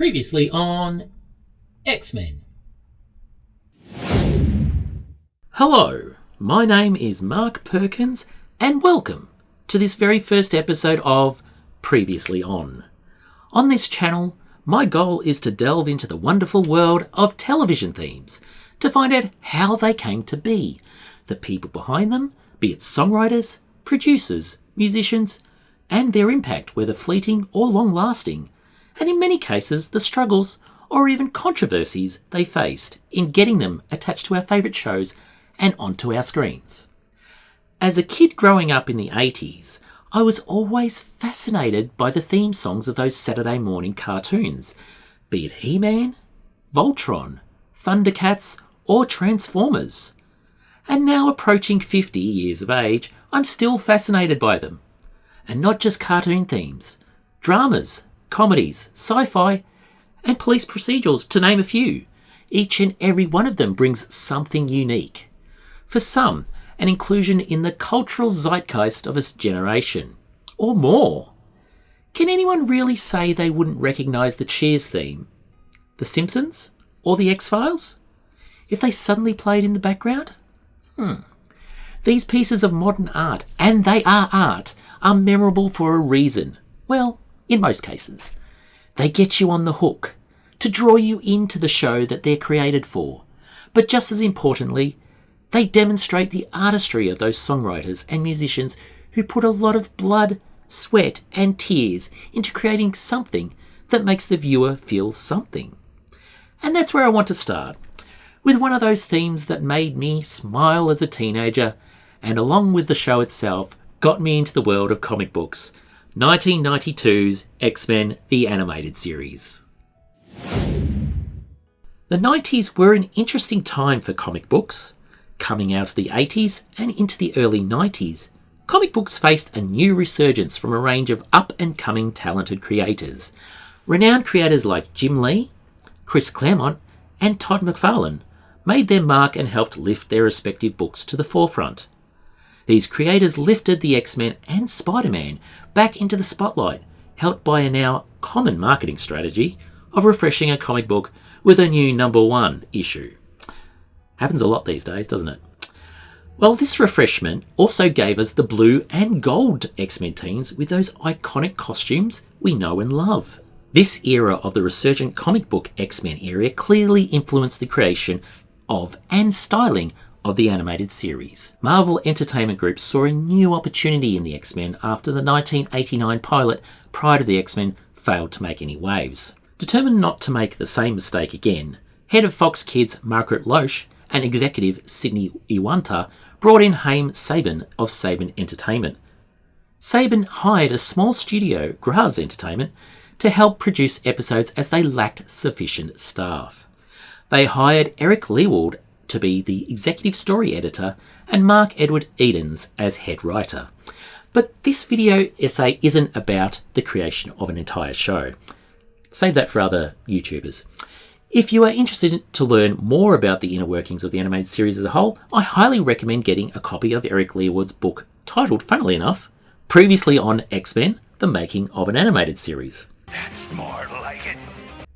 Previously on X-Men. Hello, my name is Mark Perkins and welcome to this very first episode of Previously On. On this channel, my goal is to delve into the wonderful world of television themes to find out how they came to be, the people behind them, be it songwriters, producers, musicians, and their impact, whether fleeting or long-lasting, and in many cases the struggles or even controversies they faced in getting them attached to our favourite shows and onto our screens. As a kid growing up in the 80s, I was always fascinated by the theme songs of those Saturday morning cartoons, be it He-Man, Voltron, Thundercats or Transformers. And now approaching 50 years of age, I'm still fascinated by them. And not just cartoon themes, dramas, comedies, sci-fi, and police procedurals, to name a few. Each and every one of them brings something unique. For some, an inclusion in the cultural zeitgeist of a generation, or more. Can anyone really say they wouldn't recognise the Cheers theme, The Simpsons, or The X-Files, if they suddenly played in the background? These pieces of modern art, and they are art, are memorable for a reason. Well, in most cases. They get you on the hook, to draw you into the show that they're created for. But just as importantly, they demonstrate the artistry of those songwriters and musicians who put a lot of blood, sweat and tears into creating something that makes the viewer feel something. And that's where I want to start, with one of those themes that made me smile as a teenager and along with the show itself got me into the world of comic books, 1992's X-Men the Animated Series. The 90s were an interesting time for comic books. Coming out of the 80s and into the early 90s, comic books faced a new resurgence from a range of up-and-coming talented creators. Renowned creators like Jim Lee, Chris Claremont and Todd McFarlane made their mark and helped lift their respective books to the forefront. These creators lifted the X-Men and Spider-Man back into the spotlight, helped by a now common marketing strategy of refreshing a comic book with a new #1 issue. Happens a lot these days, doesn't it? Well, this refreshment also gave us the blue and gold X-Men teams with those iconic costumes we know and love. This era of the resurgent comic book X-Men era clearly influenced the creation of and styling of the animated series. Marvel Entertainment Group saw a new opportunity in the X-Men after the 1989 pilot Pride of the X-Men failed to make any waves. Determined not to make the same mistake again, head of Fox Kids Margaret Loesch and executive Sidney Iwata brought in Haim Saban of Saban Entertainment. Saban hired a small studio, Graz Entertainment, to help produce episodes as they lacked sufficient staff. They hired Eric Lewald to be the executive story editor and Mark Edward Edens as head writer. But this video essay isn't about the creation of an entire show. Save that for other YouTubers. If you are interested to learn more about the inner workings of the animated series as a whole, I highly recommend getting a copy of Eric Lewald's book titled, funnily enough, Previously on X-Men, The Making of an Animated Series. That's more like it.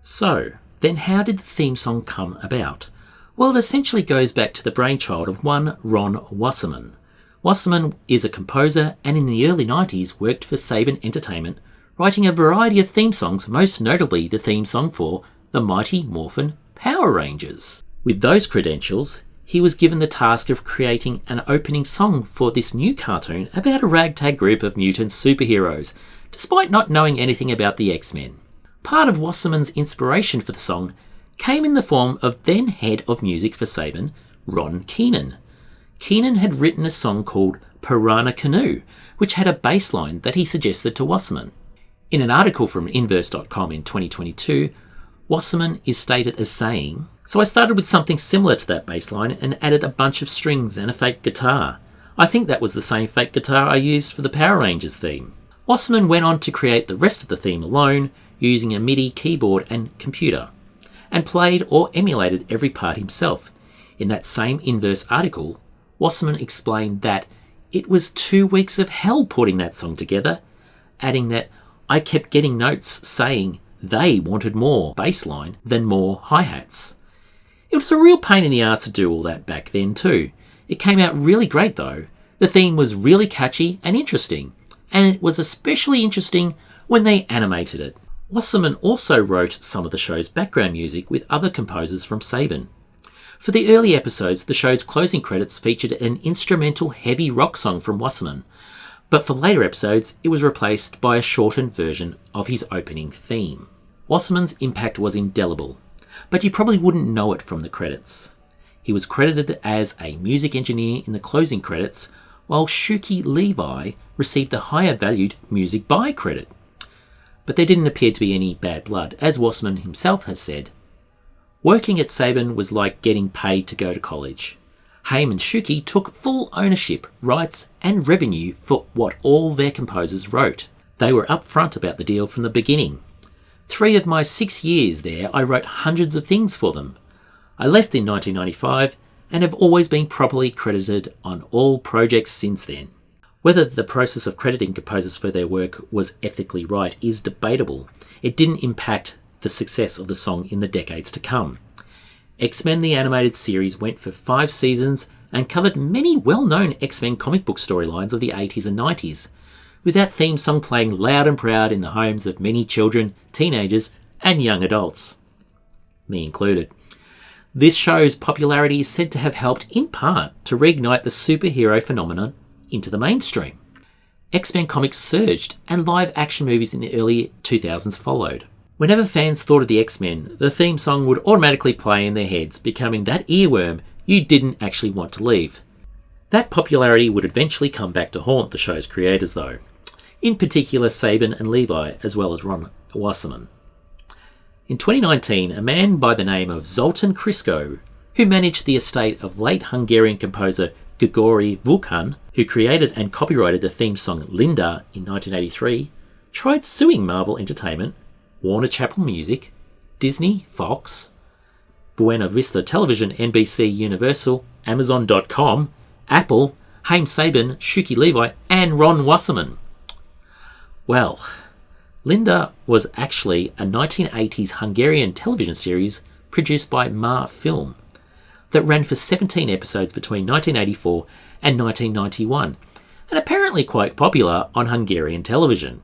So, then how did the theme song come about? Well, it essentially goes back to the brainchild of one Ron Wasserman. Wasserman is a composer and in the early 90s worked for Saban Entertainment, writing a variety of theme songs, most notably the theme song for the Mighty Morphin Power Rangers. With those credentials, he was given the task of creating an opening song for this new cartoon about a ragtag group of mutant superheroes, despite not knowing anything about the X-Men. Part of Wasserman's inspiration for the song came in the form of then head of music for Saban, Ron Keenan. Keenan had written a song called Piranha Canoe, which had a bass line that he suggested to Wasserman. In an article from Inverse.com in 2022, Wasserman is stated as saying, "So I started with something similar to that bass line and added a bunch of strings and a fake guitar. I think that was the same fake guitar I used for the Power Rangers theme." Wasserman went on to create the rest of the theme alone using a MIDI keyboard and computer, and played or emulated every part himself. In that same Inverse article, Wasserman explained that it was 2 weeks of hell putting that song together, adding that I kept getting notes saying They wanted more bass line than more hi-hats. It was a real pain in the arse to do all that back then too. It came out really great though. The theme was really catchy and interesting, and it was especially interesting when they animated it. Wasserman also wrote some of the show's background music with other composers from Saban. For the early episodes, the show's closing credits featured an instrumental heavy rock song from Wasserman, but for later episodes it was replaced by a shortened version of his opening theme. Wasserman's impact was indelible, but you probably wouldn't know it from the credits. He was credited as a music engineer in the closing credits, while Shuki Levi received the higher valued music by credit. But there didn't appear to be any bad blood, as Wasserman himself has said. Working at Saban was like getting paid to go to college. Haim and Shuki took full ownership, rights and revenue for what all their composers wrote. They were upfront about the deal from the beginning. 3 of my 6 years there, I wrote hundreds of things for them. I left in 1995 and have always been properly credited on all projects since then. Whether the process of crediting composers for their work was ethically right is debatable. It didn't impact the success of the song in the decades to come. X-Men the Animated Series went for 5 seasons and covered many well-known X-Men comic book storylines of the 80s and 90s, with that theme song playing loud and proud in the homes of many children, teenagers and young adults. Me included. This show's popularity is said to have helped in part to reignite the superhero phenomenon into the mainstream. X-Men comics surged and live action movies in the early 2000s followed. Whenever fans thought of the X-Men, the theme song would automatically play in their heads, becoming that earworm you didn't actually want to leave. That popularity would eventually come back to haunt the show's creators though, in particular Saban and Levi, as well as Ron Wasserman. In 2019, a man by the name of Zoltan Krisko, who managed the estate of late Hungarian composer Grigori Vulkan, who created and copyrighted the theme song Linda in 1983, tried suing Marvel Entertainment, Warner Chappell Music, Disney, Fox, Buena Vista Television, NBC Universal, Amazon.com, Apple, Haim Saban, Shuki Levi, and Ron Wasserman. Well, Linda was actually a 1980s Hungarian television series produced by Ma Film that ran for 17 episodes between 1984 and 1991, and apparently quite popular on Hungarian television.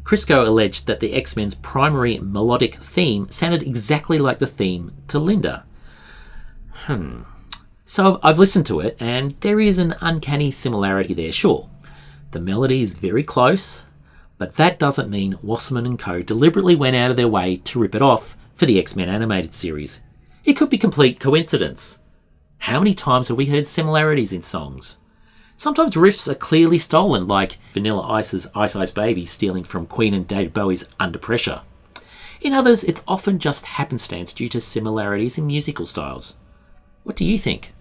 Krisko alleged that the X-Men's primary melodic theme sounded exactly like the theme to Linda. So I've listened to it, and there is an uncanny similarity there, sure. The melody is very close, but that doesn't mean Wasserman and co. deliberately went out of their way to rip it off for the X-Men animated series. It could be complete coincidence. How many times have we heard similarities in songs? Sometimes riffs are clearly stolen, like Vanilla Ice's Ice Ice Baby stealing from Queen and David Bowie's Under Pressure. In others, it's often just happenstance due to similarities in musical styles. What do you think?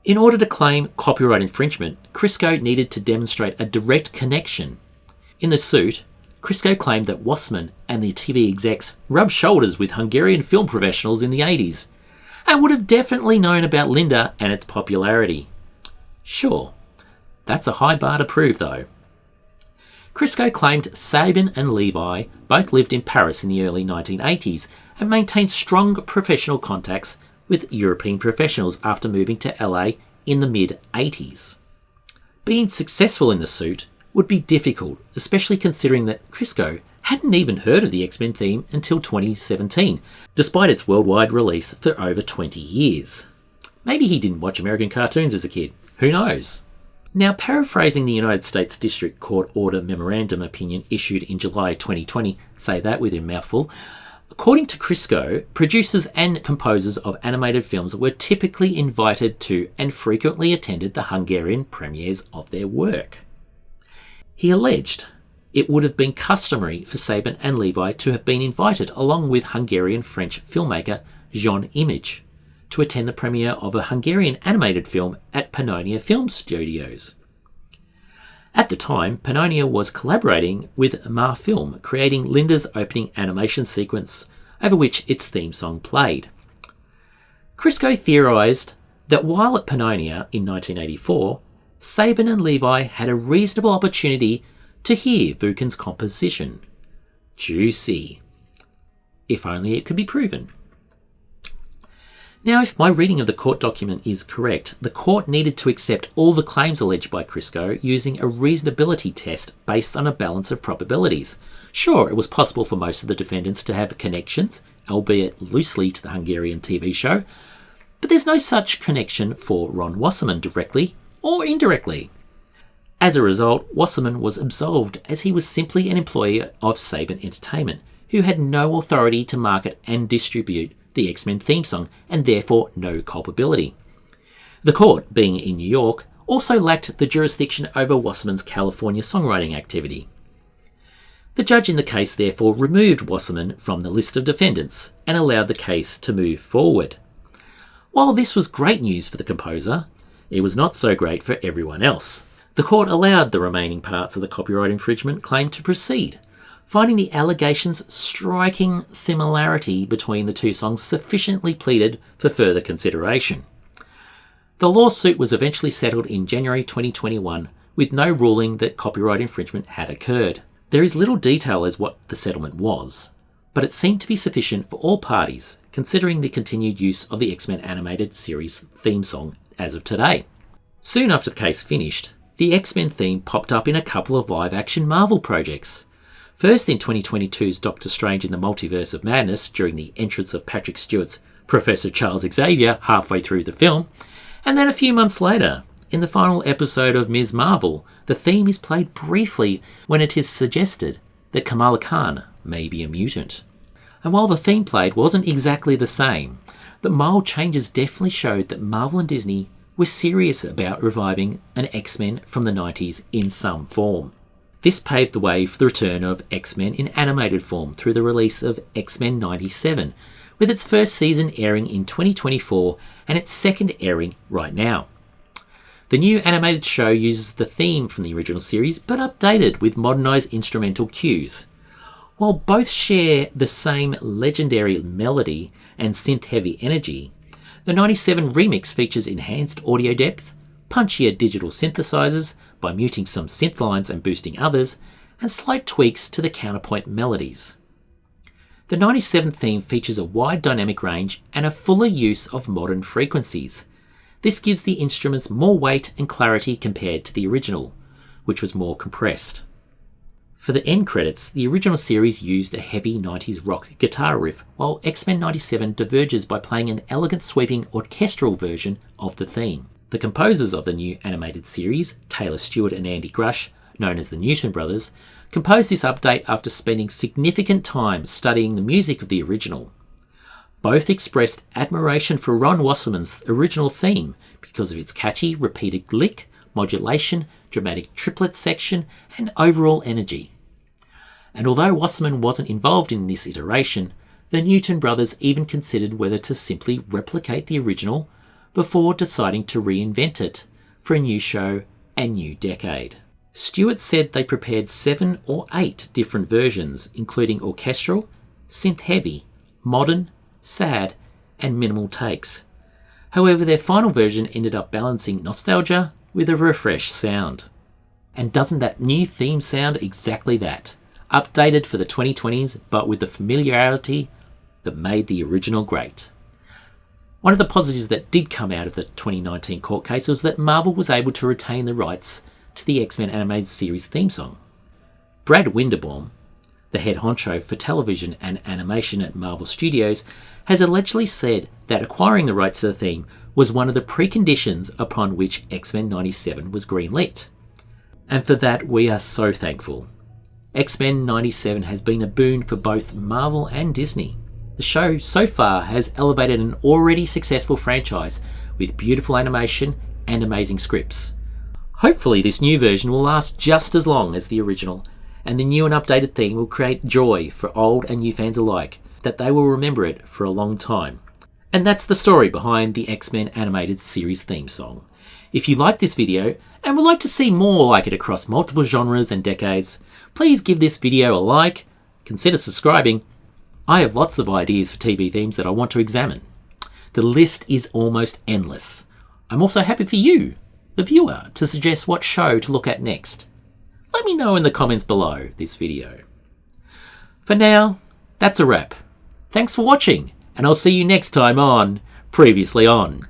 In order to claim copyright infringement, Krisko needed to demonstrate a direct connection. In the suit, Krisko claimed that Wasserman and the TV execs rubbed shoulders with Hungarian film professionals in the 80s, and would have definitely known about Linda and its popularity. Sure, that's a high bar to prove though. Krisko claimed Saban and Levi both lived in Paris in the early 1980s and maintained strong professional contacts with European professionals after moving to LA in the mid-80s. Being successful in the suit would be difficult, especially considering that Krisko hadn't even heard of the X-Men theme until 2017, despite its worldwide release for over 20 years. Maybe he didn't watch American cartoons as a kid. Who knows? Now, paraphrasing the United States District Court Order Memorandum Opinion issued in July 2020, say that with a mouthful, according to Krisko, producers and composers of animated films were typically invited to and frequently attended the Hungarian premieres of their work. He alleged it would have been customary for Saban and Levi to have been invited along with Hungarian-French filmmaker Jean Image to attend the premiere of a Hungarian animated film at Pannonia Film Studios. At the time, Pannonia was collaborating with Ma Film, creating Linda's opening animation sequence, over which its theme song played. Krisko theorised that while at Pannonia in 1984, Saban and Levi had a reasonable opportunity to hear Vulkan's composition, Juicy. If only it could be proven. Now, if my reading of the court document is correct, the court needed to accept all the claims alleged by Crisco using a reasonability test based on a balance of probabilities. Sure, it was possible for most of the defendants to have connections, albeit loosely, to the Hungarian TV show, but there's no such connection for Ron Wasserman directly or indirectly. As a result, Wasserman was absolved as he was simply an employee of Saban Entertainment, who had no authority to market and distribute the X-Men theme song, and therefore no culpability. The court, being in New York, also lacked the jurisdiction over Wasserman's California songwriting activity. The judge in the case therefore removed Wasserman from the list of defendants and allowed the case to move forward. While this was great news for the composer, it was not so great for everyone else. The court allowed the remaining parts of the copyright infringement claim to proceed, finding the allegations' striking similarity between the two songs sufficiently pleaded for further consideration. The lawsuit was eventually settled in January 2021 with no ruling that copyright infringement had occurred. There is little detail as what the settlement was, but it seemed to be sufficient for all parties, considering the continued use of the X-Men animated series theme song as of today. Soon after the case finished, the X-Men theme popped up in a couple of live-action Marvel projects. First in 2022's Doctor Strange in the Multiverse of Madness during the entrance of Patrick Stewart's Professor Charles Xavier halfway through the film, and then a few months later, in the final episode of Ms. Marvel, the theme is played briefly when it is suggested that Kamala Khan may be a mutant. And while the theme played wasn't exactly the same, the mild changes definitely showed that Marvel and Disney were serious about reviving an X-Men from the 90s in some form. This paved the way for the return of X-Men in animated form through the release of X-Men 97, with its first season airing in 2024 and its second airing right now. The new animated show uses the theme from the original series, but updated with modernised instrumental cues. While both share the same legendary melody and synth-heavy energy, the 97 remix features enhanced audio depth, punchier digital synthesizers by muting some synth lines and boosting others, and slight tweaks to the counterpoint melodies. The 97 theme features a wide dynamic range and a fuller use of modern frequencies. This gives the instruments more weight and clarity compared to the original, which was more compressed. For the end credits, the original series used a heavy 90s rock guitar riff, while X-Men 97 diverges by playing an elegant sweeping orchestral version of the theme. The composers of the new animated series, Taylor Stewart and Andy Grush, known as the Newton Brothers, composed this update after spending significant time studying the music of the original. Both expressed admiration for Ron Wasserman's original theme because of its catchy, repeated lick, modulation, dramatic triplet section, and overall energy. And although Wasserman wasn't involved in this iteration, the Newton Brothers even considered whether to simply replicate the original before deciding to reinvent it for a new show and new decade. Stewart said they prepared 7 or 8 different versions, including orchestral, synth-heavy, modern, sad, and minimal takes. However, their final version ended up balancing nostalgia with a refreshed sound. And doesn't that new theme sound exactly that? Updated for the 2020s, but with the familiarity that made the original great. One of the positives that did come out of the 2019 court case was that Marvel was able to retain the rights to the X-Men animated series theme song. Brad Winderbaum, the head honcho for television and animation at Marvel Studios, has allegedly said that acquiring the rights to the theme was one of the preconditions upon which X-Men 97 was greenlit. And for that we are so thankful. X-Men 97 has been a boon for both Marvel and Disney. The show so far has elevated an already successful franchise with beautiful animation and amazing scripts. Hopefully this new version will last just as long as the original, and the new and updated theme will create joy for old and new fans alike, that they will remember it for a long time. And that's the story behind the X-Men animated series theme song. If you liked this video and would like to see more like it across multiple genres and decades, please give this video a like, consider subscribing. I have lots of ideas for TV themes that I want to examine. The list is almost endless. I'm also happy for you, the viewer, to suggest what show to look at next. Let me know in the comments below this video. For now, that's a wrap. Thanks for watching, and I'll see you next time on Previously On.